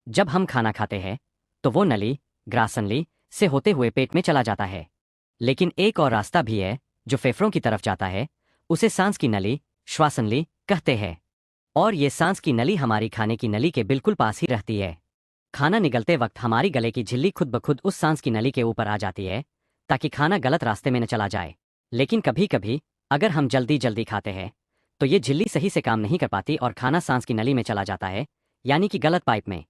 जब हम खाना खाते हैं तो वो नली, ग्रासनली से होते हुए पेट में चला जाता है। लेकिन एक और रास्ता भी है जो फेफड़ों की तरफ जाता है, उसे सांस की नली, श्वासनली कहते हैं। और ये सांस की नली हमारी खाने की नली के बिल्कुल पास ही रहती है। खाना निगलते वक्त हमारी गले की झिल्ली खुद ब खुद उस सांस की नली के ऊपर आ जाती है ताकि खाना गलत रास्ते में न चला जाए। लेकिन कभी कभी अगर हम जल्दी जल्दी खाते हैं तो ये झिल्ली सही से काम नहीं कर पाती और खाना सांस की नली में चला जाता है, यानी कि गलत पाइप में।